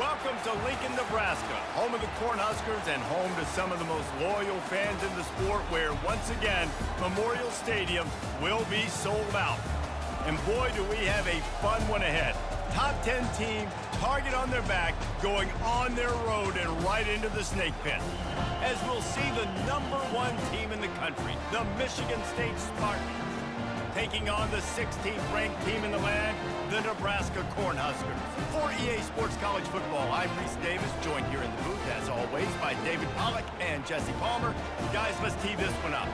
Welcome to Lincoln, Nebraska, home of the Cornhuskers and home to some of the most loyal fans in the sport where, once again, Memorial Stadium will be sold out. And boy, do we have a fun one ahead. Top 10 team, target on their back, going on their road and right into the snake pit. As we'll see the #1 team in the country, the Michigan State Spartans, taking on the 16th ranked team in the land, the Nebraska Cornhuskers. For EA Sports College Football, I'm Reese Davis, joined here in the booth, as always, by David Pollack and Jesse Palmer. Guys, let's tee this one up.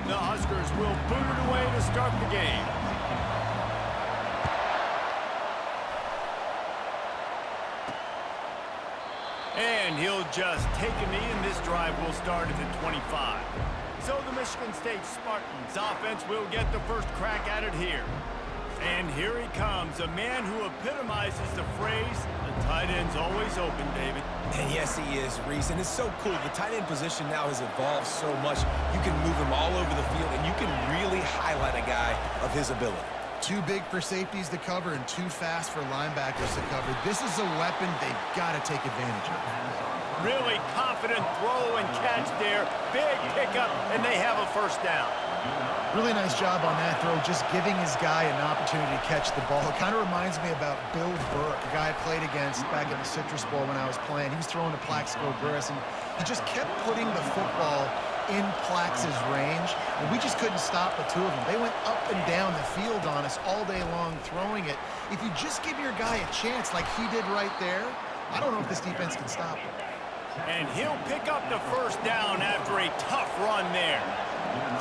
The Huskers will boot it away to start the game. And he'll just take a knee, and this drive will start at the 25. So the Michigan State Spartans offense will get the first crack at it here. And here he comes, a man who epitomizes the phrase, the tight end's always open, David. And yes, he is, Reese. And it's so cool. The tight end position now has evolved so much. You can move him all over the field, and you can really highlight a guy of his ability. Too big for safeties to cover and too fast for linebackers to cover. This is a weapon they've got to take advantage of. Really confident throw and catch there. Big pickup, and they have a first down. Really nice job on that throw, just giving his guy an opportunity to catch the ball. It kind of reminds me about Bill Burke, a guy I played against back at the Citrus Bowl when I was playing. He was throwing to Plaxico Burress, and he just kept putting the football in Plax's range, and we just couldn't stop the two of them. They went up and down the field on us all day long throwing it. If you just give your guy a chance like he did right there, I don't know if this defense can stop him. And he'll pick up the first down after a tough run there.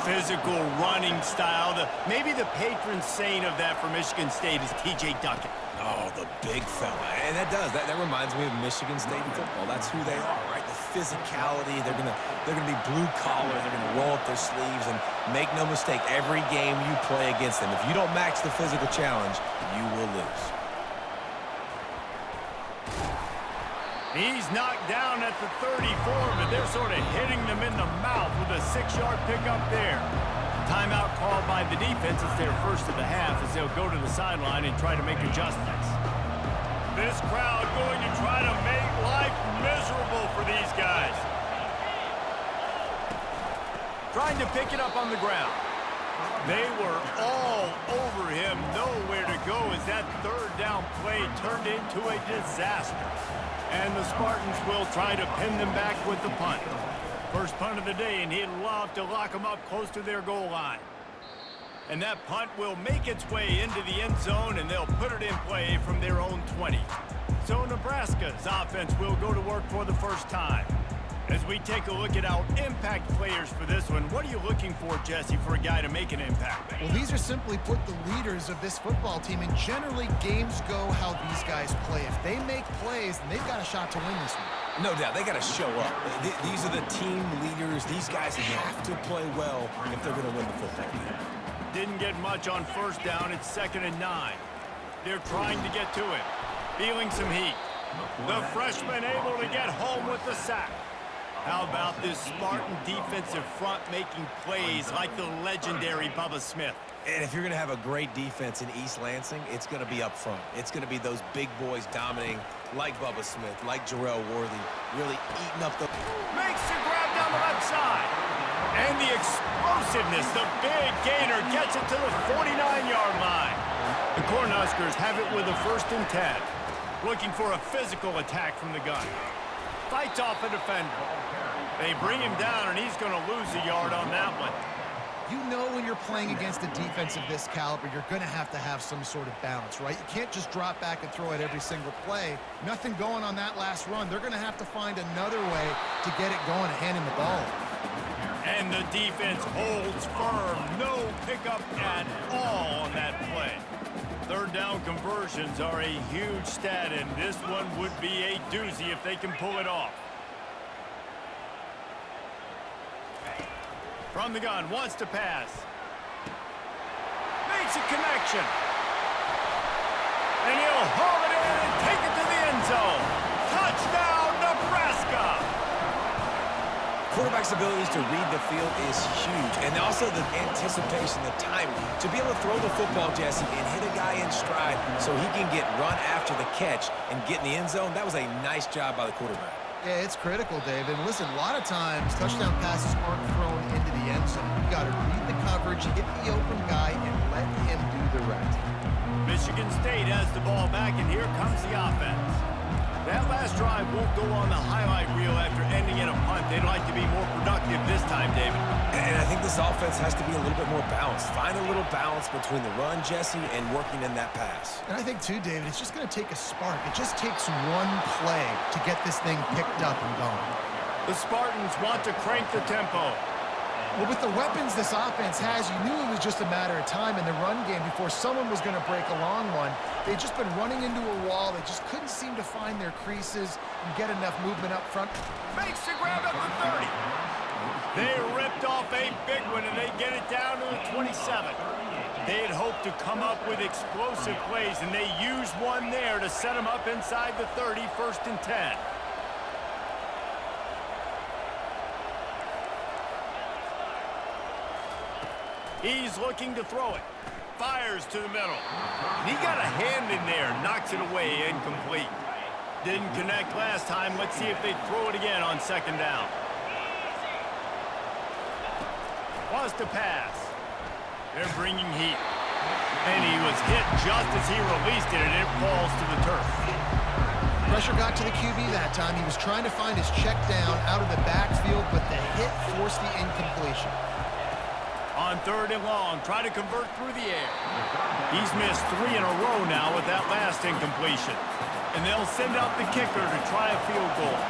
Physical running style. Maybe the patron saint of that for Michigan State is T.J. Duckett. Oh, the big fella. And that reminds me of Michigan State football. That's who they are, right? The physicality. They're gonna be blue collar. They're gonna roll up their sleeves, and make no mistake, every game you play against them, if you don't match the physical challenge, you will lose. He's knocked down at the 34, but they're sort of hitting them in the mouth with a 6-yard pickup there. Timeout called by the defense. It's their first of the half as they'll go to the sideline and try to make adjustments. This crowd going to try to make life miserable for these guys. Trying to pick it up on the ground. They were all over him. Nowhere to go as that third down play turned into a disaster. And the Spartans will try to pin them back with the punt. First punt of the day, and he'd love to lock them up close to their goal line. And that punt will make its way into the end zone, and they'll put it in play from their own 20. So Nebraska's offense will go to work for the first time. As we take a look at our impact players for this one, what are you looking for, Jesse, for a guy to make an impact? Well, these are simply put the leaders of this football team, and generally games go how these guys play. If they make plays, then they've got a shot to win this one. No doubt, they got to show up. These are the team leaders. These guys have to play well if they're going to win the football game. Didn't get much on first down. It's 2nd and 9. They're trying to get to it. Feeling some heat. The freshman able to get home with the sack. How about this Spartan defensive front making plays like the legendary Bubba Smith? And if you're going to have a great defense in East Lansing, it's going to be up front. It's going to be those big boys dominating like Bubba Smith, like Jarrell Worthy, really eating up the... Makes the grab down the left side. And the explosiveness, the big gainer gets it to the 49-yard line. The Cornhuskers have it with a 1st and 10. Looking for a physical attack from the gun. Fights off a defender. They bring him down, and he's going to lose a yard on that one. You know when you're playing against a defense of this caliber, you're going to have some sort of balance, right? You can't just drop back and throw it every single play. Nothing going on that last run. They're going to have to find another way to get it going and hand him the ball. And the defense holds firm. No pickup at all on that play. Third down conversions are a huge stat, and this one would be a doozy if they can pull it off. From the gun, wants to pass. Makes a connection. And he'll haul it in and take it to the end zone. Touchdown, Nebraska! quarterback's abilities to read the field is huge, and also the anticipation, the timing. To be able to throw the football, Jesse, and hit a guy in stride so he can get run after the catch and get in the end zone, that was a nice job by the quarterback. Yeah, it's critical, David. Listen, a lot of times touchdown passes aren't thrown into the end zone. You got to read the coverage, hit the open guy, and let him do the rest. Michigan State has the ball back, and here comes the offense. That last drive won't go on the highlight reel after ending in a punt. They'd like to be more productive this time, David. And I think this offense has to be a little bit more balanced. Find a little balance between the run, Jesse, and working in that pass. And I think, too, David, it's just going to take a spark. It just takes one play to get this thing picked up and going. The Spartans want to crank the tempo. Well, with the weapons this offense has, you knew it was just a matter of time in the run game before someone was going to break a long one. They'd just been running into a wall. They just couldn't seem to find their creases and get enough movement up front. Makes the grab at the 30. They ripped off a big one, and they get it down to the 27. They had hoped to come up with explosive plays, and they used one there to set them up inside the 30, 1st and 10. He's looking to throw it. Fires to the middle. And he got a hand in there, knocks it away, incomplete. Didn't connect last time. Let's see if they throw it again on 2nd down. Wants to pass. They're bringing heat. And he was hit just as he released it, and it falls to the turf. Pressure got to the QB that time. He was trying to find his check down out of the backfield, but the hit forced the incompletion. On 3rd and long, try to convert through the air. He's missed 3 in a row now with that last incompletion. And they'll send out the kicker to try a field goal.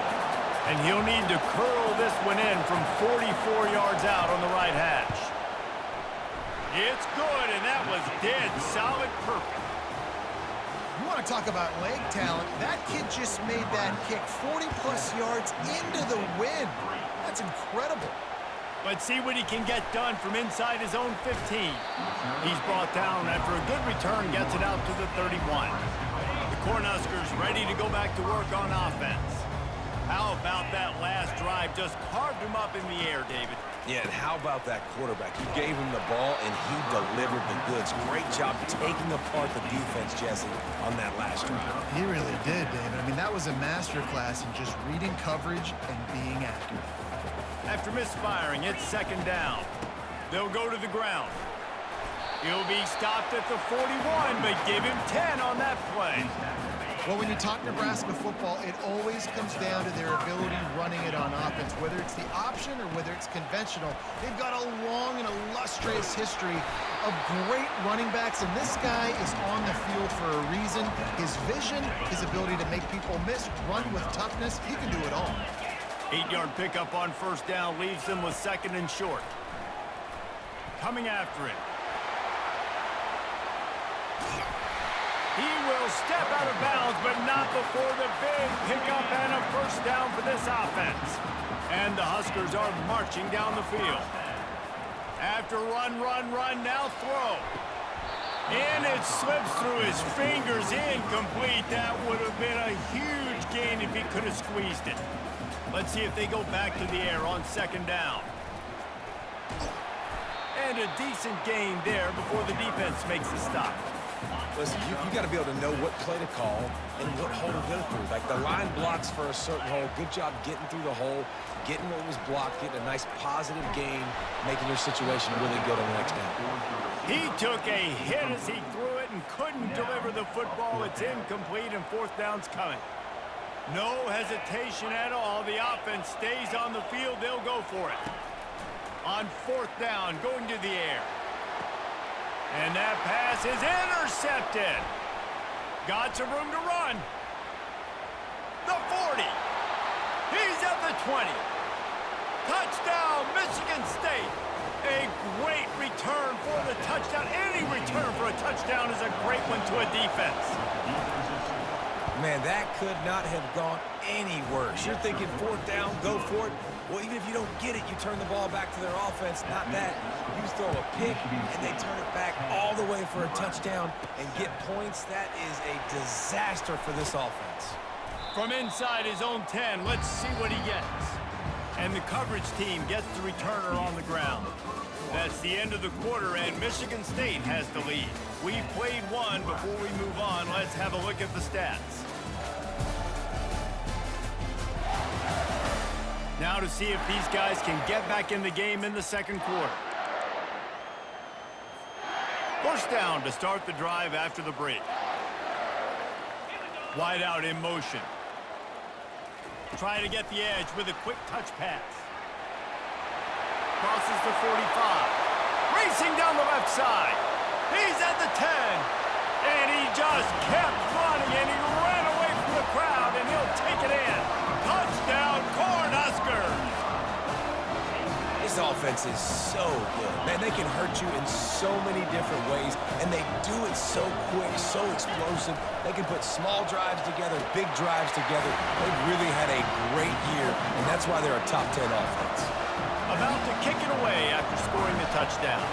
And he'll need to curl this one in from 44 yards out on the right hash. It's good, and that was dead solid perfect. You want to talk about leg talent? That kid just made that kick 40-plus yards into the wind. That's incredible. Let's see what he can get done from inside his own 15. He's brought down after a good return, gets it out to the 31. The Cornhuskers ready to go back to work on offense. How about that last drive? Just carved him up in the air, David. Yeah, and how about that quarterback? You gave him the ball, and he delivered the goods. Great job taking apart the defense, Jesse, on that last drive. He really did, David. I mean, that was a masterclass in just reading coverage and being accurate. After misfiring, it's 2nd down. They'll go to the ground. He'll be stopped at the 41, but give him 10 on that play. Well, when you talk Nebraska football, it always comes down to their ability running it on offense. Whether it's the option or whether it's conventional, they've got a long and illustrious history of great running backs, and this guy is on the field for a reason. His vision, his ability to make people miss, run with toughness, he can do it all. 8-yard pickup on 1st down leaves them with 2nd and short. Coming after it. He will step out of bounds, but not before the big pickup and a 1st down for this offense. And the Huskers are marching down the field. After run, now throw. And it slips through his fingers, incomplete. That would have been a huge gain if he could have squeezed it. Let's see if they go back to the air on 2nd down. And a decent gain there before the defense makes a stop. Listen, you got to be able to know what play to call and what hole to go through. Like the line blocks for a certain hole. Good job getting through the hole, getting what was blocked, getting a nice positive gain, making your situation really good on the next down. He took a hit as he threw it and couldn't deliver the football. It's incomplete and 4th down's coming. No hesitation at all. The offense stays on the field. They'll go for it. On 4th down, going to the air. And that pass is intercepted. Got some room to run. The 40. He's at the 20. Touchdown, Michigan State. A great return for the touchdown. Any return for a touchdown is a great one to a defense. Man, that could not have gone any worse. You're thinking 4th down, go for it. Well, even if you don't get it, you turn the ball back to their offense. Not that. You throw a pick, and they turn it back all the way for a touchdown and get points. That is a disaster for this offense. From inside his own 10, let's see what he gets. And the coverage team gets the returner on the ground. That's the end of the quarter, and Michigan State has the lead. We've played one. Before we move on, let's have a look at the stats. Now to see if these guys can get back in the game in the second quarter. First down to start the drive after the break. Wide out in motion. Trying to get the edge with a quick touch pass. Crosses the 45. Racing down the left side. He's at the 10. And he just kept running, and he ran away from the crowd, and he'll take it in. Touchdown, Cornhuskers! This offense is so good. Man, they can hurt you in so many different ways, and they do it so quick, so explosive. They can put small drives together, big drives together. They've really had a great year, and that's why they're a top 10 offense. About to kick it away after scoring the touchdown.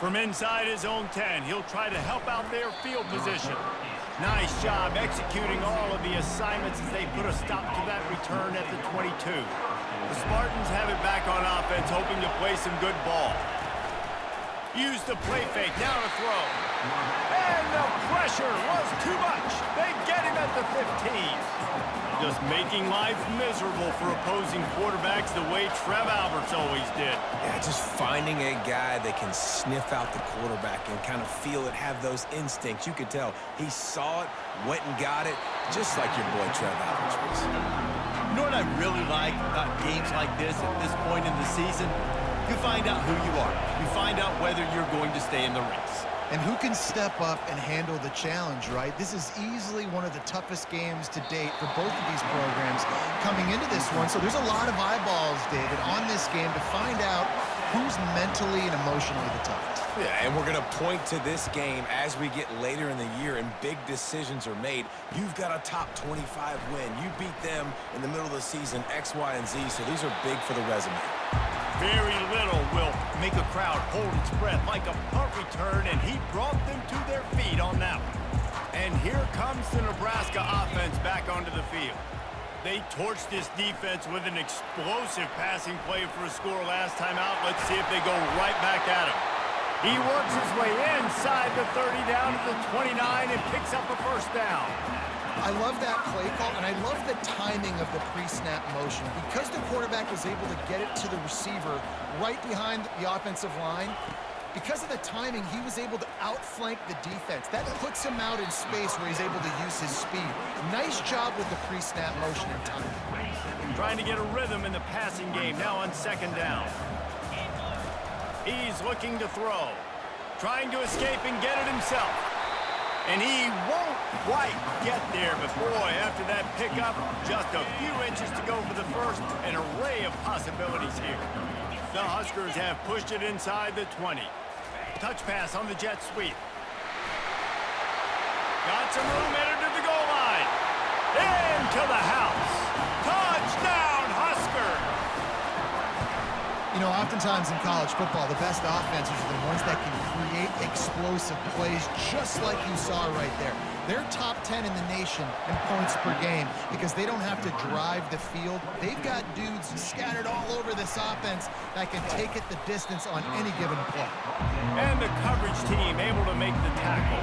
From inside his own 10, he'll try to help out their field position. Nice job executing all of the assignments as they put a stop to that return at the 22. The Spartans have it back on offense, hoping to play some good ball. Use the play fake, now to throw. And the pressure was too much. They get him at the 15. Just making life miserable for opposing quarterbacks the way Trev Alberts always did. Yeah, just finding a guy that can sniff out the quarterback and kind of feel it, have those instincts. You could tell he saw it, went and got it, just like your boy Trev Alberts was. You know what I really like about games like this at this point in the season? You find out who you are. You find out whether you're going to stay in the race. And who can step up and handle the challenge, right? This is easily one of the toughest games to date for both of these programs coming into this one. So there's a lot of eyeballs, David, on this game to find out who's mentally and emotionally the toughest. Yeah, and we're going to point to this game as we get later in the year and big decisions are made. You've got a top 25 win. You beat them in the middle of the season, X, Y, and Z, so these are big for the resume. Very little will make a crowd hold its breath like a punt return, and he brought them to their feet on that one. And here comes the Nebraska offense back onto the field. They torched this defense with an explosive passing play for a score last time out. Let's see if they go right back at him. He works his way inside the 30 down to the 29 and picks up a first down. I love that play call, and I love the timing of the pre-snap motion. Because the quarterback was able to get it to the receiver right behind the offensive line, because of the timing, he was able to outflank the defense. That puts him out in space where he's able to use his speed. Nice job with the pre-snap motion and timing. Trying to get a rhythm in the passing game, now on second down. He's looking to throw. Trying to escape and get it himself. And he won't quite get there, but boy, after that pickup, just a few inches to go for the first, an array of possibilities here. The Huskers have pushed it inside the 20. Touch pass on the jet sweep. Got some room, headed to the goal line. Into the house. Touchdown, Huskers! You know, oftentimes in college football, the best offenses are the ones that can create explosive plays, just like you saw right there. They're top 10 in the nation in points per game because they don't have to drive the field. They've got dudes scattered all over this offense that can take it the distance on any given play. And the coverage team able to make the tackle.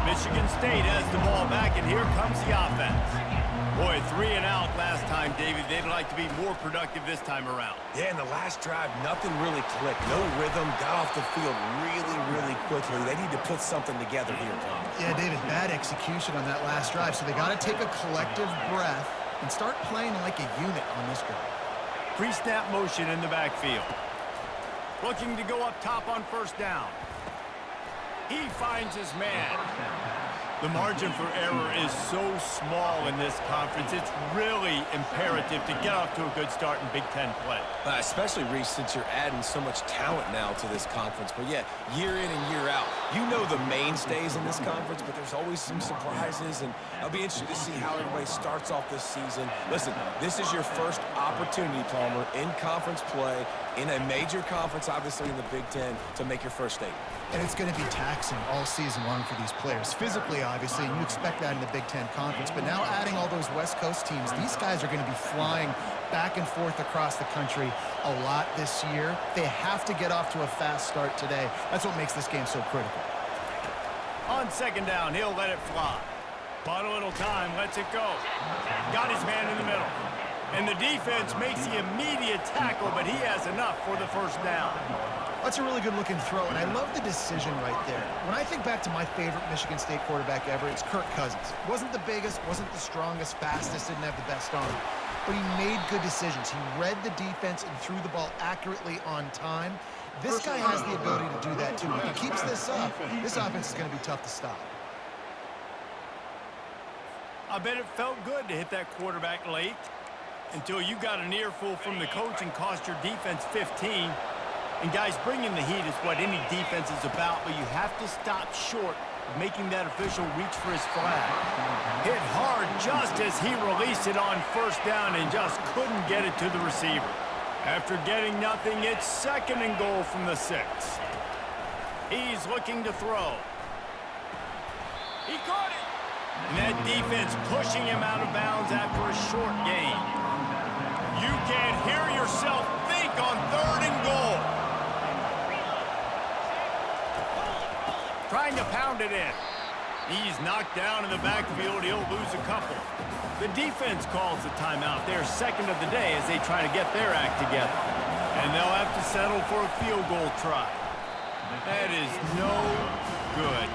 Michigan State has the ball back, and here comes the offense. Boy, 3 and out last time, David. They'd like to be more productive this time around. Yeah, in the last drive, nothing really clicked. No rhythm, got off the field really quickly. They need to put something together here, Tom. Yeah, David, bad execution on that last drive, so they got to take a collective breath and start playing like a unit on this drive. Pre-snap motion in the backfield. Looking to go up top on first down. He finds his man. The margin for error is so small in this conference. It's really imperative to get off to a good start in Big Ten play. Especially, Reese, since you're adding so much talent now to this conference. But, yeah, year in and year out, you know the mainstays in this conference, but there's always some surprises, and I'll be interested to see how everybody starts off this season. Listen, this is your first opportunity, Palmer, in conference play, in a major conference, obviously in the Big Ten, to make your first statement. And it's going to be taxing all season long for these players. Physically, obviously, and you expect that in the Big Ten Conference. But now adding all those West Coast teams, these guys are going to be flying back and forth across the country a lot this year. They have to get off to a fast start today. That's what makes this game so critical. On second down, he'll let it fly. Bought a little time, lets it go. Got his man in the middle. And the defense makes the immediate tackle, but he has enough for the first down. That's a really good-looking throw, and I love the decision right there. When I think back to my favorite Michigan State quarterback ever, it's Kirk Cousins. Wasn't the biggest, wasn't the strongest, fastest, didn't have the best arm, but he made good decisions. He read the defense and threw the ball accurately on time. This guy has the ability to do that, too. If he keeps this up, this offense is going to be tough to stop. I bet it felt good to hit that quarterback late until you got an earful from the coach and cost your defense 15. And guys, bringing the heat is what any defense is about, but you have to stop short of making that official reach for his flag. Hit hard just as he released it on first down and just couldn't get it to the receiver. After getting nothing, it's second and goal from the 6. He's looking to throw. He caught it. And that defense pushing him out of bounds after a short gain. You can't hear yourself think on third and goal. Trying to pound it in. He's knocked down in the backfield. He'll lose a couple. The defense calls the timeout. They're second of the day as they try to get their act together. And they'll have to settle for a field goal try. That is no good.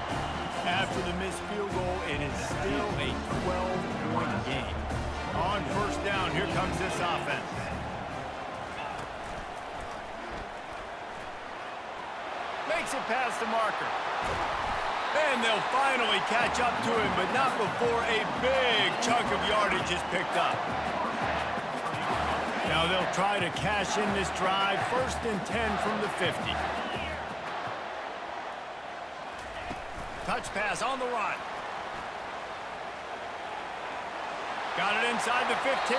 After the missed field goal, it is still a 12-point game. On first down, here comes this offense. Makes it past the marker. And they'll finally catch up to him, but not before a big chunk of yardage is picked up. Now they'll try to cash in this drive. First and 10 from the 50. Touch pass on the run. Got it inside the 15.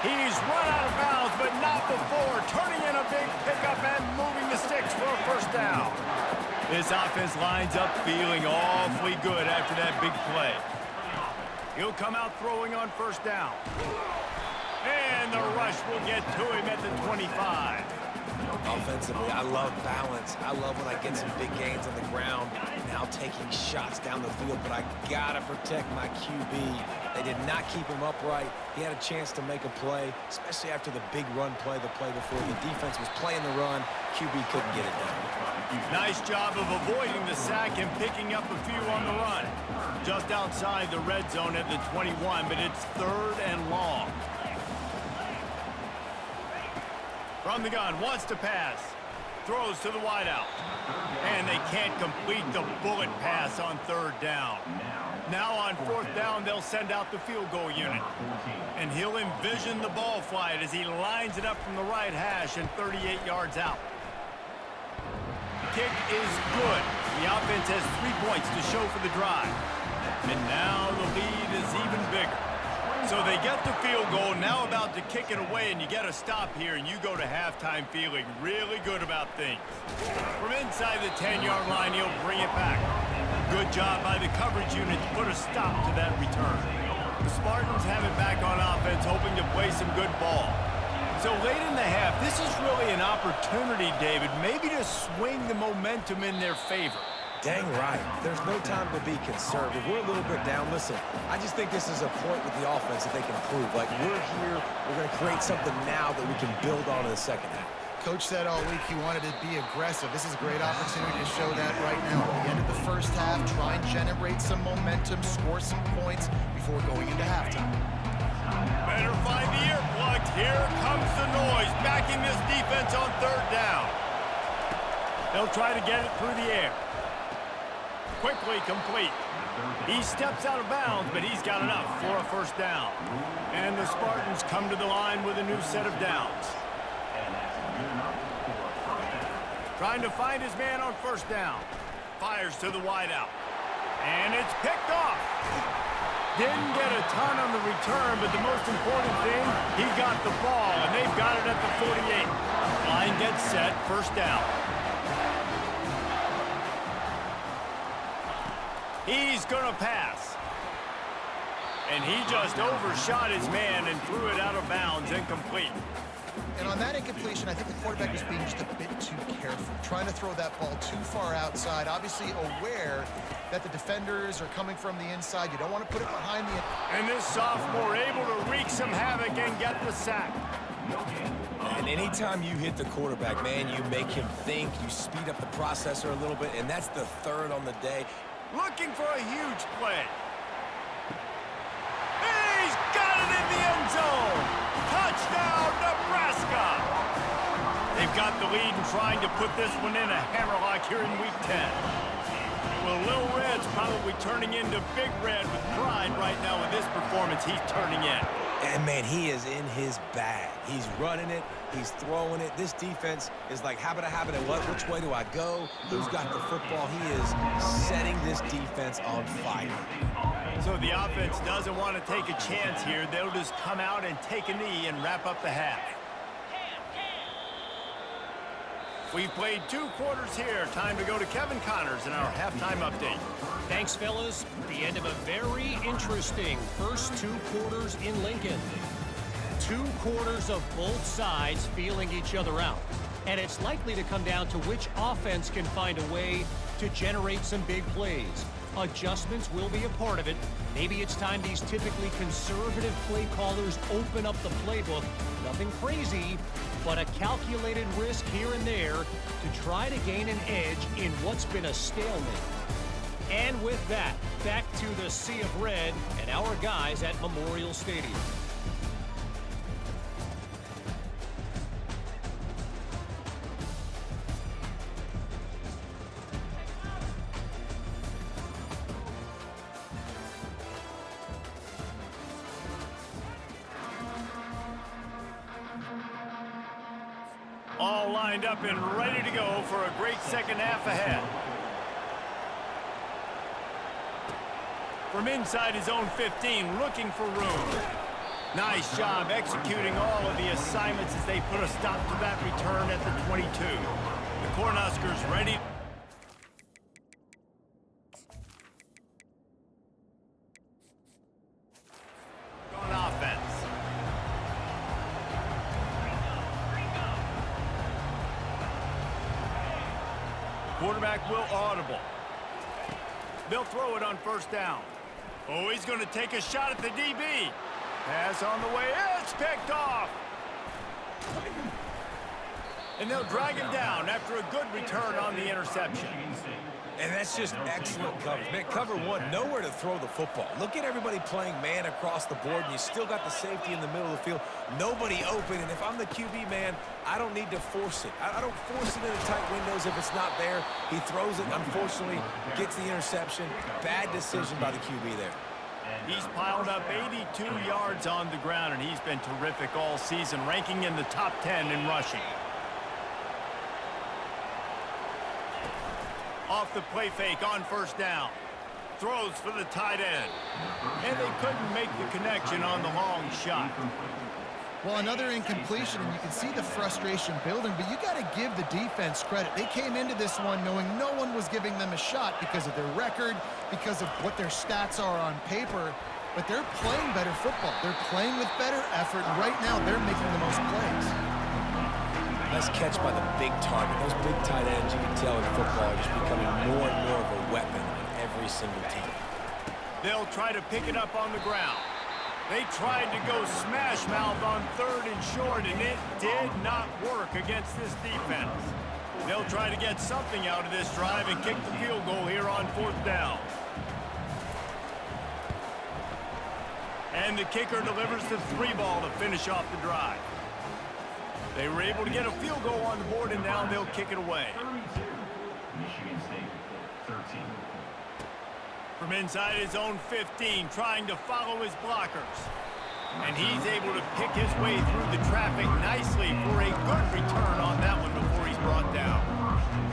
He's run out of bounds, but not before turning in a big pickup and moving the sticks for a first down. This offense lines up feeling awfully good after that big play. He'll come out throwing on first down. And the rush will get to him at the 25. Offensively, I love balance. I love when I get some big gains on the ground, now taking shots down the field, but I gotta protect my QB. They did not keep him upright. He had a chance to make a play, especially after the big run play the play before. The defense was playing the run. QB couldn't get it done. Nice job of avoiding the sack and picking up a few on the run. Just outside the red zone at the 21, but it's third and long. From the gun, wants to pass. Throws to the wideout. And they can't complete the bullet pass on third down. Now on fourth down, they'll send out the field goal unit. And he'll envision the ball flight as he lines it up from the right hash and 38 yards out. Kick is good. The offense has 3 points to show for the drive. And now the lead is even bigger. So they get the field goal, now about to kick it away, and you get a stop here, and you go to halftime feeling really good about things. From inside the 10-yard line, he'll bring it back. Good job by the coverage unit to put a stop to that return. The Spartans have it back on offense, hoping to play some good ball. So late in the half, this is really an opportunity, David, maybe to swing the momentum in their favor. Dang right. There's no time to be conservative. We're a little bit down. Listen, I just think this is a point with the offense that they can prove. Like, we're here, we're going to create something now that we can build on in the second half. Coach said all week he wanted to be aggressive. This is a great opportunity to show that right now. At the end of the first half, try and generate some momentum, score some points before going into halftime. Better find the earplugs. Here comes the noise, backing this defense on third down. They'll try to get it through the air. Quickly complete. He steps out of bounds, but he's got enough for a first down. And the Spartans come to the line with a new set of downs. Trying to find his man on first down. Fires to the wideout. And it's picked off. Didn't get a ton on the return, but the most important thing, he got the ball, and they've got it at the 48. Line gets set, first down. He's going to pass. And he just overshot his man and threw it out of bounds, incomplete. And on that incompletion, I think the quarterback was being just a bit too careful, trying to throw that ball too far outside, obviously aware that the defenders are coming from the inside. You don't want to put it behind the... And this sophomore able to wreak some havoc and get the sack. And anytime you hit the quarterback, man, you make him think, you speed up the processor a little bit, and that's the third on the day. Looking for a huge play. He's got it in the end zone. Touchdown, Nebraska. They've got the lead and trying to put this one in a hammerlock here in Week 10. Well, Lil Red's probably turning into Big Red with pride right now with this performance he's turning in. And, man, he is in his bag. He's running it. He's throwing it. This defense is like, habit, which way do I go? Who's got the football? He is setting this defense on fire. So the offense doesn't want to take a chance here. They'll just come out and take a knee and wrap up the half. We've played 2 quarters here. Time to go to Kevin Connors in our halftime update. Thanks, fellas. The end of a very interesting first 2 quarters in Lincoln. 2 quarters of both sides feeling each other out. And it's likely to come down to which offense can find a way to generate some big plays. Adjustments will be a part of it. Maybe it's time these typically conservative play callers open up the playbook. Nothing crazy, but a calculated risk here and there to try to gain an edge in what's been a stalemate. And with that, back to the Sea of Red and our guys at Memorial Stadium. All lined up and ready to go for a great second half ahead. From inside his own 15, looking for room. Nice job executing all of the assignments as they put a stop to that return at the 22. The Cornhuskers ready. On offense. Quarterback will audible. They'll throw it on first down. Oh, he's going to take a shot at the DB. Pass on the way. It's picked off. And they'll drag him down after a good return on the interception. And that's just excellent coverage. Man, cover 1, nowhere to throw the football. Look at everybody playing man across the board, and you still got the safety in the middle of the field. Nobody open, and if I'm the QB, man, I don't need to force it. I don't force it into tight windows if it's not there. He throws it, unfortunately, gets the interception. Bad decision by the QB there. He's piled up 82 yards on the ground, and he's been terrific all season, ranking in the top 10 in rushing. Off the play fake on first down. Throws for the tight end. And they couldn't make the connection on the long shot. Well, another incompletion, and you can see the frustration building, but you got to give the defense credit. They came into this one knowing no one was giving them a shot because of their record, because of what their stats are on paper, but they're playing better football. They're playing with better effort, and right now they're making the most plays. Nice catch by the big target. Those big tight ends, you can tell in football, are just becoming more and more of a weapon on every single team. They'll try to pick it up on the ground. They tried to go smash mouth on 3rd and short, and it did not work against this defense. They'll try to get something out of this drive and kick the field goal here on 4th down. And the kicker delivers the 3 ball to finish off the drive. They were able to get a field goal on the board, and now they'll kick it away. Michigan State, 13. From inside his own 15, trying to follow his blockers. And he's able to pick his way through the traffic nicely for a good return on that one before he's brought down.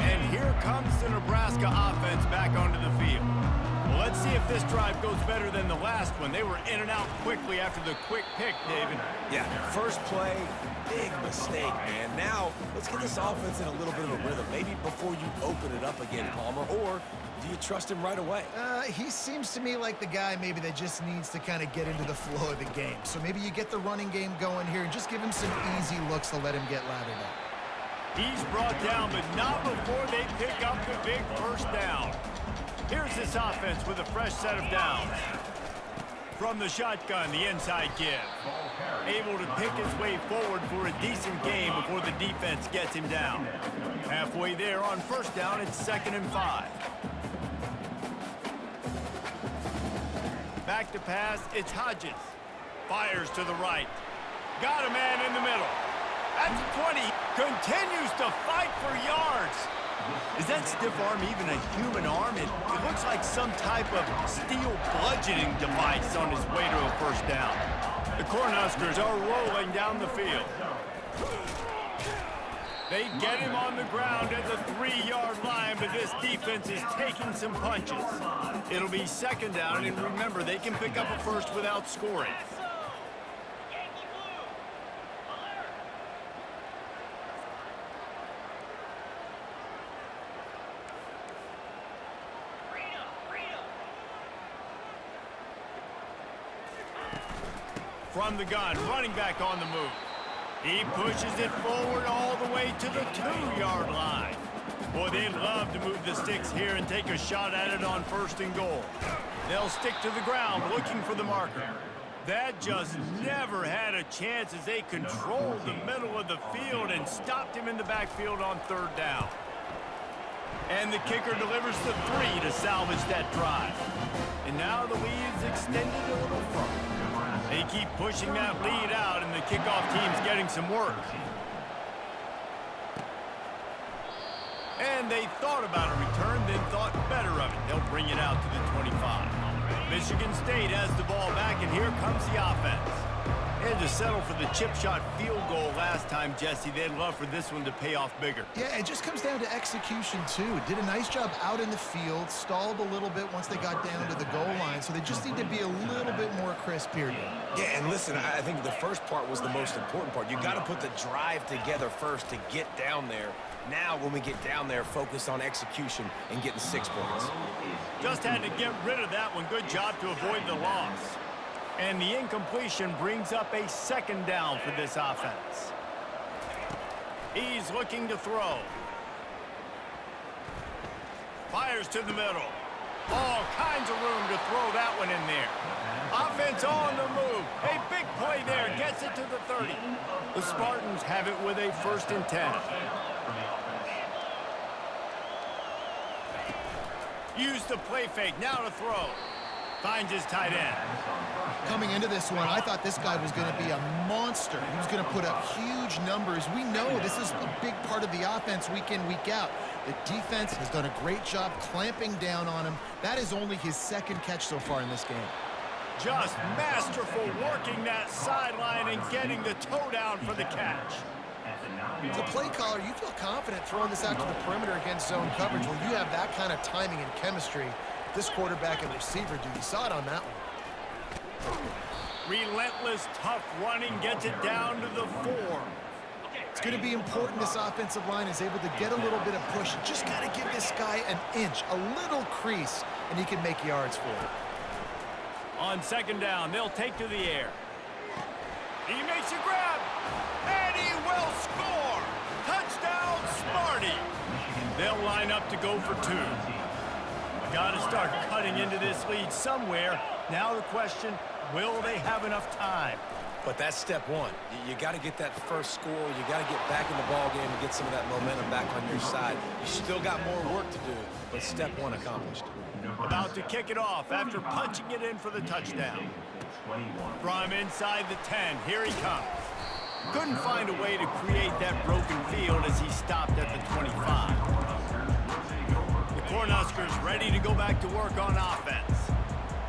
And here comes the Nebraska offense back onto the field. Well, let's see if this drive goes better than the last one. They were in and out quickly after the quick pick, David. Yeah, first play, big mistake, man. Now, let's get this offense in a little bit of a rhythm. Maybe before you open it up again, Palmer, or do you trust him right away? He seems to me like the guy maybe that just needs to kind of get into the flow of the game. So maybe you get the running game going here and just give him some easy looks to let him get lathered up. He's brought down, but not before they pick up the big first down. Here's this offense with a fresh set of downs. From the shotgun, the inside give. Able to pick his way forward for a decent gain before the defense gets him down. Halfway there on first down, it's 2nd and 5. Back to pass, it's Hodges. Fires to the right. Got a man in the middle. At the 20, continues to fight for yards. Is that stiff arm even a human arm? It looks like some type of steel bludgeoning device on his way to a first down. The Cornhuskers are rolling down the field. They get him on the ground at the 3-yard line, but this defense is taking some punches. It'll be 2nd down, and remember, they can pick up a first without scoring. From the gun, running back on the move. He pushes it forward all the way to the 2-yard line. Boy, they'd love to move the sticks here and take a shot at it on 1st and goal. They'll stick to the ground looking for the marker. That just never had a chance as they controlled the middle of the field and stopped him in the backfield on 3rd down. And the kicker delivers the 3 to salvage that drive. And now the lead's extended a little further. They keep pushing that lead out, and the kickoff team's getting some work. And they thought about a return, then thought better of it. They'll bring it out to the 25. Michigan State has the ball back, and here comes the offense. They had to settle for the chip shot field goal last time, Jesse. They'd love for this one to pay off bigger. Yeah, it just comes down to execution, too. Did a nice job out in the field, stalled a little bit once they got down to the goal line, so they just need to be a little bit more crisp here. Yeah, and listen, I think the first part was the most important part. You got to put the drive together first to get down there. Now, when we get down there, focus on execution and getting 6 points. Just had to get rid of that one. Good job to avoid the loss. And the incompletion brings up a 2nd down for this offense. He's looking to throw. Fires to the middle. All kinds of room to throw that one in there. Offense on the move. A big play there. Gets it to the 30. The Spartans have it with a 1st and 10. Use the play fake. Now to throw. Finds his tight end. Coming into this one, I thought this guy was going to be a monster. He was going to put up huge numbers. We know this is a big part of the offense week in, week out. The defense has done a great job clamping down on him. That is only his 2nd catch so far in this game. Just masterful working that sideline and getting the toe down for the catch. As a play caller, you feel confident throwing this out to the perimeter against zone coverage when you have that kind of timing and chemistry. This quarterback and receiver do. You saw it on that one. Relentless, tough running gets it down to the 4. It's going to be important this offensive line is able to get a little bit of push. Just got to give this guy an inch, a little crease, and he can make yards for it. On 2nd down, they'll take to the air. He makes a grab, and he will score. Touchdown, Sparty. They'll line up to go for 2. Got to start cutting into this lead somewhere. Now the question, will they have enough time? But that's step 1. You got to get that first score. You got to get back in the ball game and get some of that momentum back on your side. You still got more work to do, but step 1 accomplished. About to kick it off after punching it in for the touchdown. From inside the 10, here he comes. Couldn't find a way to create that broken field as he stopped at the 25. The Cornhuskers ready to go back to work on offense.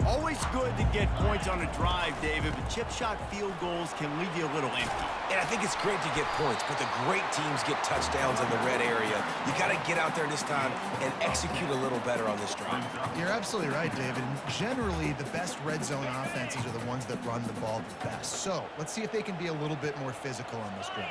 Always good to get points on a drive, David, but chip shot field goals can leave you a little empty. And I think it's great to get points, but the great teams get touchdowns in the red area. You got to get out there this time and execute a little better on this drive. You're absolutely right, David. Generally, the best red zone offenses are the ones that run the ball the best. So let's see if they can be a little bit more physical on this drive.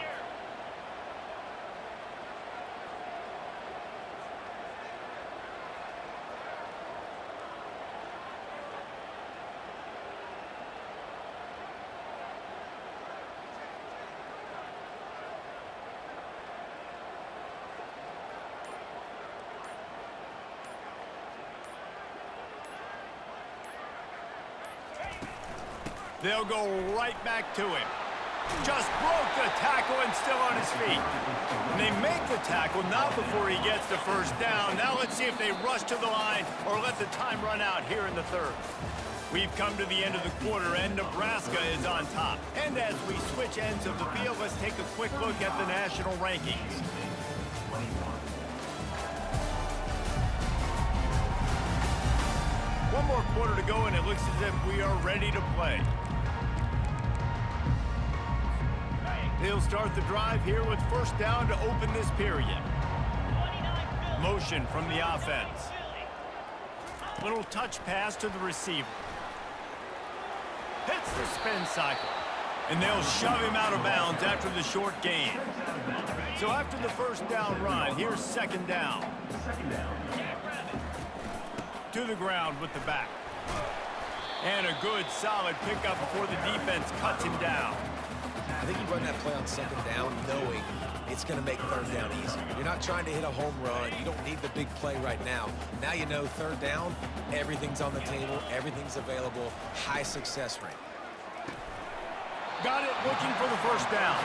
They'll go right back to him. Just broke the tackle and still on his feet. And they make the tackle not before he gets the first down. Now let's see if they rush to the line or let the time run out here in the third. We've come to the end of the quarter, and Nebraska is on top. And as we switch ends of the field, let's take a quick look at the national rankings. One more quarter to go, and it looks as if we are ready to play. They'll start the drive here with first down to open this period. Motion from the offense. Little touch pass to the receiver. Hits the spin cycle. And they'll shove him out of bounds after the short gain. So after the first down run, here's second down. To the ground with the back. And a good, solid pickup before the defense cuts him down. I think you run that play on second down knowing it's going to make third down easy. You're not trying to hit a home run. You don't need the big play right now. Now you know third down, everything's on the table, everything's available, high success rate. Got it looking for the first down.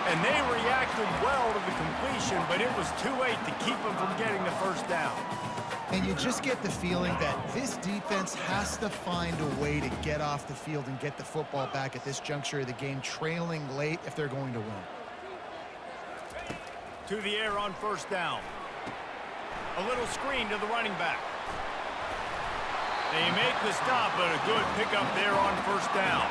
And they reacted well to the completion, but it was too late to keep them from getting the first down. And you just get the feeling that this defense has to find a way to get off the field and get the football back at this juncture of the game, trailing late if they're going to win. To the air on first down. A little screen to the running back. They make the stop, but a good pickup there on first down.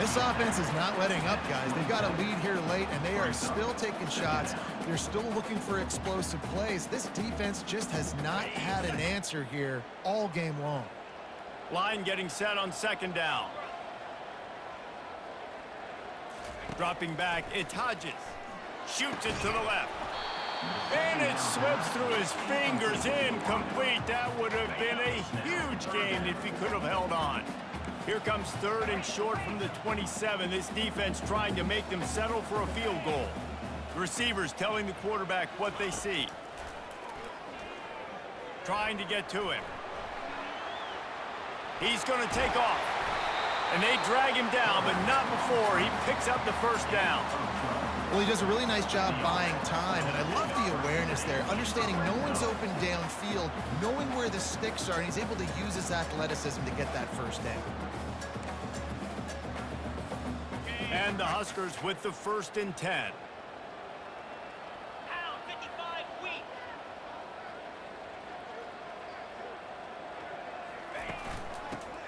This offense is not letting up, guys. They've got a lead here late, and they are still taking shots. They're still looking for explosive plays. This defense just has not had an answer here all game long. Line getting set on second down. Dropping back, it's Hodges. Shoots it to the left. And it slips through his fingers, incomplete. That would have been a huge gain if he could have held on. Here comes third and short from the 27. This defense trying to make them settle for a field goal. The receivers telling the quarterback what they see. Trying to get to him. He's going to take off. And they drag him down, but not before he picks up the first down. Well, he does a really nice job buying time, and I love the awareness there, understanding no one's open downfield, knowing where the sticks are, and he's able to use his athleticism to get that first down. And the Huskers with the 1st and 10.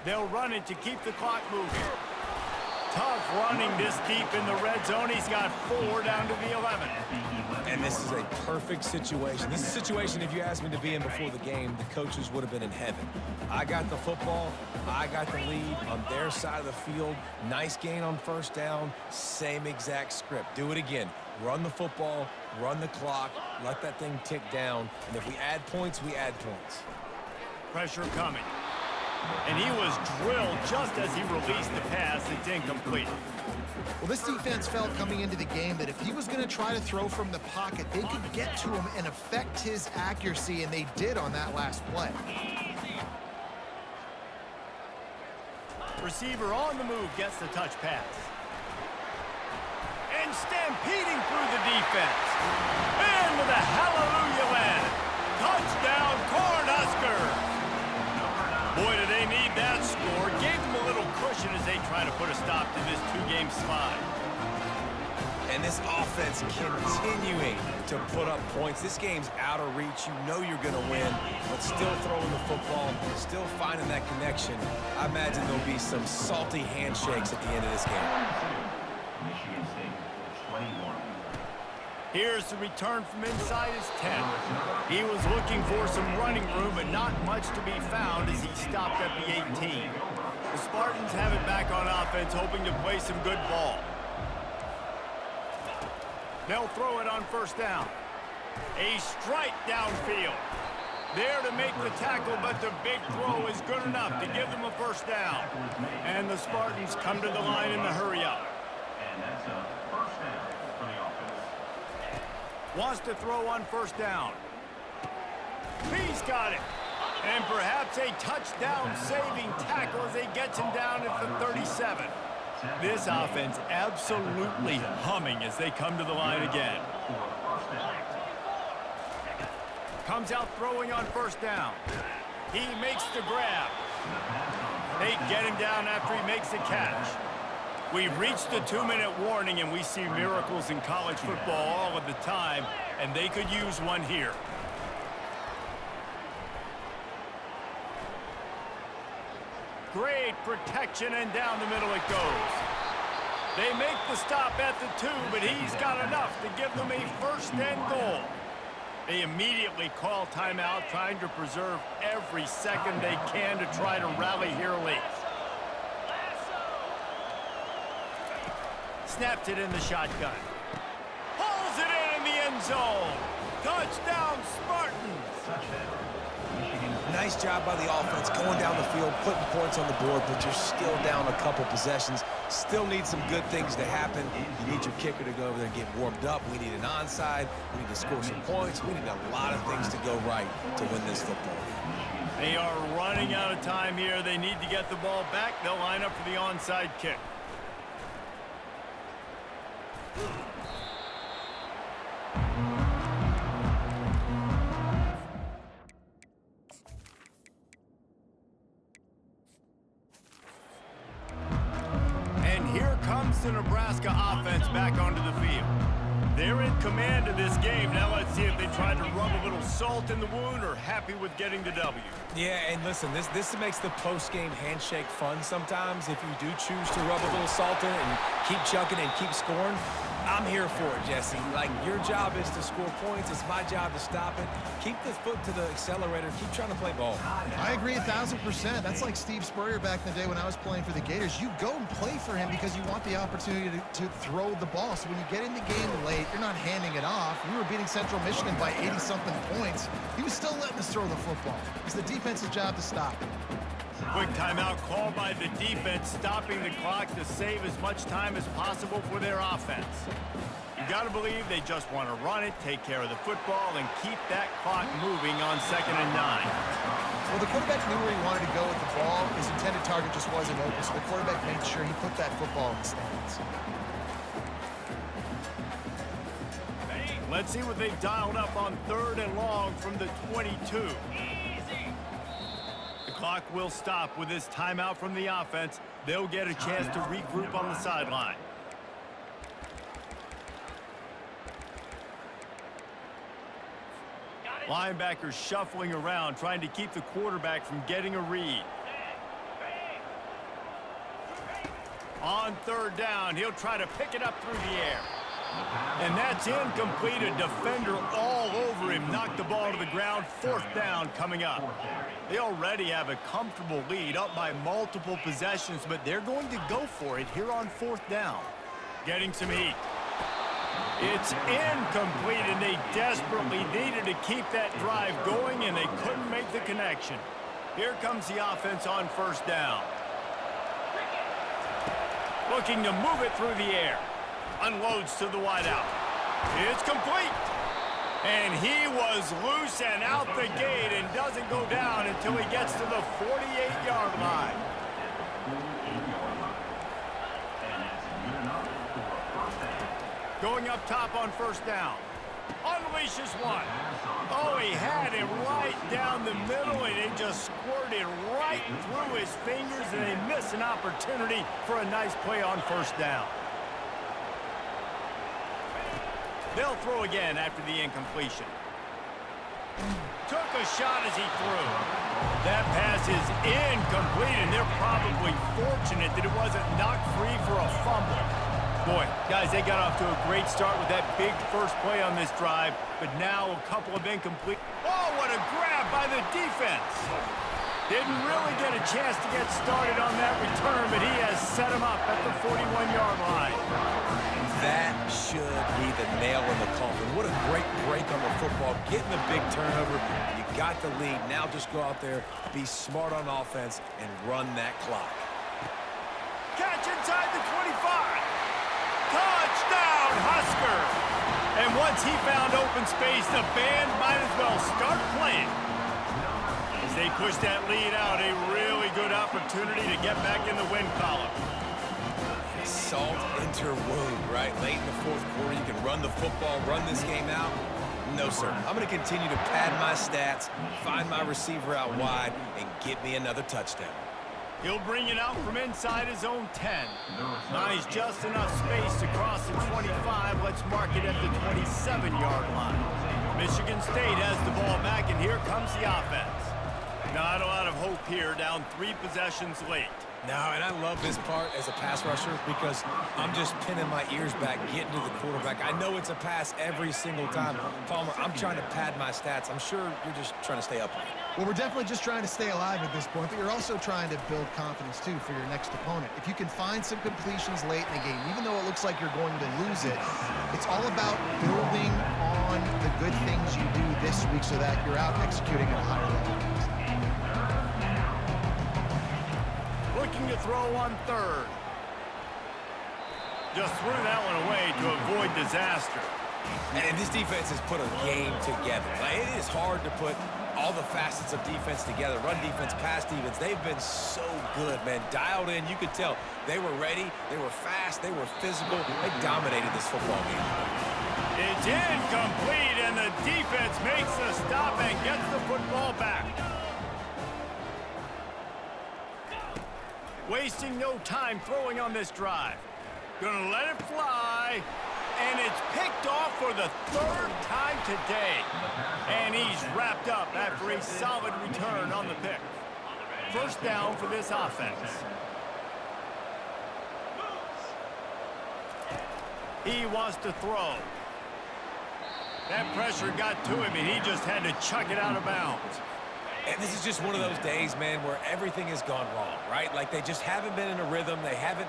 They'll run it to keep the clock moving. Tough running this deep in the red zone. He's got 4 down to the 11. And this is a perfect situation. This is a situation, if you asked me to be in before the game, the coaches would have been in heaven. I got the football. I got the lead on their side of the field. Nice gain on first down. Same exact script. Do it again. Run the football, run the clock, let that thing tick down. And if we add points, we add points. Pressure coming. And he was drilled just as he released the pass. It's incomplete. Well, this defense felt coming into the game that if he was going to try to throw from the pocket, they could get to him and affect his accuracy, and they did on that last play. Receiver on the move gets the touch pass. And stampeding through the defense. And with a hallelujah land. Touchdown, Cornhuskers. Boy, do they need that score. Gave them a little cushion as they try to put a stop to this 2-game slide. And this offense continuing to put up points. This game's out of reach. You know you're going to win, but still throwing the football, still finding that connection. I imagine there'll be some salty handshakes at the end of this game. Michigan State 21. Here's the return from inside his 10. He was looking for some running room, but not much to be found as he stopped at the 18. The Spartans have it back on offense, hoping to play some good ball. They'll throw it on first down. A strike downfield. There to make the tackle, but the big throw is good enough to give them a first down. And the Spartans come to the line in the hurry up. And that's a first down for the offense. Wants to throw on first down. He's got it. And perhaps a touchdown-saving tackle as he gets him down at the 37. This offense absolutely humming as they come to the line again. Comes out throwing on first down. He makes the grab. They get him down after he makes the catch. We've reached the 2-minute warning, and we see miracles in college football all of the time, and they could use one here. Great protection, and down the middle it goes. They make the stop at the 2, but he's got enough to give them a first and goal. They immediately call timeout, trying to preserve every second they can to try to rally here late. Snaps it in the shotgun. Pulls it in the end zone. Touchdown, Spartans. Nice job by the offense going down the field, putting points on the board, but you're still down a couple possessions. Still need some good things to happen. You need your kicker to go over there and get warmed up. We need an onside. We need to score some points. We need a lot of things to go right to win this football game. They are running out of time here. They need to get the ball back. They'll line up for the onside kick. Comes the Nebraska offense back onto the field. They're in command of this game. Now let's see if they try to rub a little salt in the wound or happy with getting the W. Yeah, and listen, this makes the post-game handshake fun sometimes. If you do choose to rub a little salt in it and keep chucking and keep scoring, I'm here for it, Jesse. Like, your job is to score points. It's my job to stop it. Keep the foot to the accelerator. Keep trying to play ball. I agree 1,000%. That's like Steve Spurrier back in the day when I was playing for the Gators. You go and play for him because you want the opportunity to throw the ball. So when you get in the game late, you're not handing it off. We were beating Central Michigan by 80-something points. He was still letting us throw the football. It's the defense's job to stop it. Quick timeout called by the defense, stopping the clock to save as much time as possible for their offense. You got to believe they just want to run it, take care of the football, and keep that clock moving on 2nd and 9. Well, the quarterback knew where he wanted to go with the ball. His intended target just wasn't open, so the quarterback made sure he put that football in the stands. Let's see what they've dialed up on 3rd and long from the 22. The clock will stop with this timeout from the offense. They'll get a chance to regroup on the sideline. Linebackers shuffling around, trying to keep the quarterback from getting a read. On 3rd down, he'll try to pick it up through the air. And that's incomplete. A defender all over him. Knocked the ball to the ground. 4th down coming up. They already have a comfortable lead, up by multiple possessions, but they're going to go for it here on 4th down. Getting some heat. It's incomplete, and they desperately needed to keep that drive going, and they couldn't make the connection. Here comes the offense on 1st down. Looking to move it through the air. Unloads to the wideout. It's complete. And he was loose and out the gate and doesn't go down until he gets to the 48-yard line. Going up top on 1st down. Unleashes one. Oh, he had him right down the middle, and it just squirted right through his fingers, and they missed an opportunity for a nice play on 1st down. They'll throw again after the incompletion. Took a shot as he threw. That pass is incomplete, and they're probably fortunate that it wasn't knocked free for a fumble. Boy, guys, they got off to a great start with that big first play on this drive, but now a couple of incomplete. Oh, what a grab by the defense. Didn't really get a chance to get started on that return, but he has set him up at the 41-yard line. That should be the nail in the coffin. What a great break on the football. Getting the big turnover. You got the lead. Now just go out there, be smart on offense, and run that clock. Catch inside the 25. Touchdown, Husker. And once he found open space, the band might as well start playing. As they push that lead out, a really good opportunity to get back in the win column. Salt into wound, right? Late in the fourth quarter, you can run the football, run this game out. No, sir. I'm going to continue to pad my stats, find my receiver out wide, and get me another touchdown. He'll bring it out from inside his own 10. Nice, just enough space to cross the 25. Let's mark it at the 27-yard line. Michigan State has the ball back, and here comes the offense. Not a lot of hope here, down 3 possessions late. No, and I love this part as a pass rusher because I'm just pinning my ears back, getting to the quarterback. I know it's a pass every single time. Palmer, I'm trying to pad my stats. I'm sure you're just trying to stay up. Well, we're definitely just trying to stay alive at this point, but you're also trying to build confidence, too, for your next opponent. If you can find some completions late in the game, even though it looks like you're going to lose it, it's all about building on the good things you do this week so that you're out executing at a higher level. Looking to throw on third. Just threw that one away to avoid disaster. And this defense has put a game together. Like, it is hard to put all the facets of defense together. Run defense, pass defense. They've been so good, man. Dialed in. You could tell they were ready. They were fast. They were physical. They dominated this football game. It's incomplete, and the defense makes the stop and gets the football back. Wasting no time throwing on this drive. Gonna let it fly, and it's picked off for the 3rd time today. And he's wrapped up after a solid return on the pick. First down for this offense. He wants to throw. That pressure got to him, and he just had to chuck it out of bounds. And this is just one of those days, man, where everything has gone wrong, right? Like they just haven't been in a rhythm. They haven't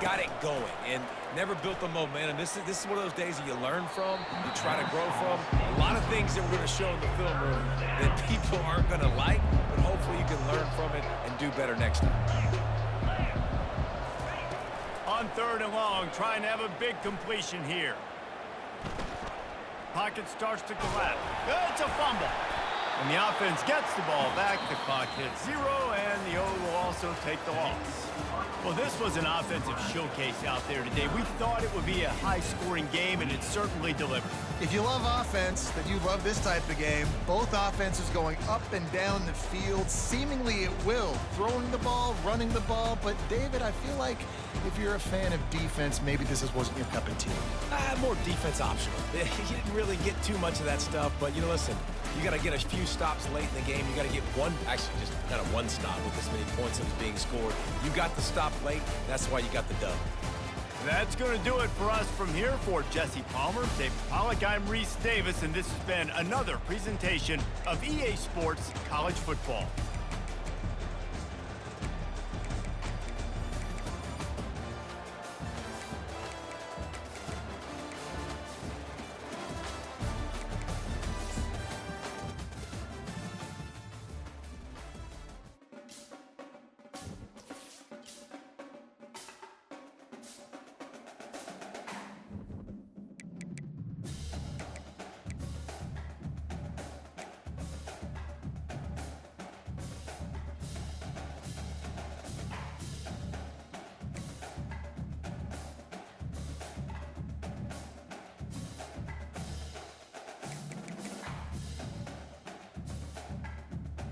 got it going and never built the momentum. This is one of those days that you learn from, you try to grow from. A lot of things that we're going to show in the film room that people aren't going to like, but hopefully you can learn from it and do better next time. On 3rd and long, trying to have a big completion here. Pocket starts to collapse. It's a fumble. And the offense gets the ball back. The clock hits 0, and the O will also take the loss. Well, this was an offensive showcase out there today. We thought it would be a high-scoring game, and it certainly delivered. If you love offense, then you love this type of game. Both offenses going up and down the field, seemingly at will. Throwing the ball, running the ball. But, David, I feel like if you're a fan of defense, maybe this wasn't your cup of tea. More defense optional. You didn't really get too much of that stuff, but, listen, you got to get a few stops late in the game. You got to get actually just kind of one stop with this many points that was being scored. You got the stop late. That's why you got the dub. That's going to do it for us from here. For Jesse Palmer, David Pollack, I'm Reese Davis, and this has been another presentation of EA Sports College Football.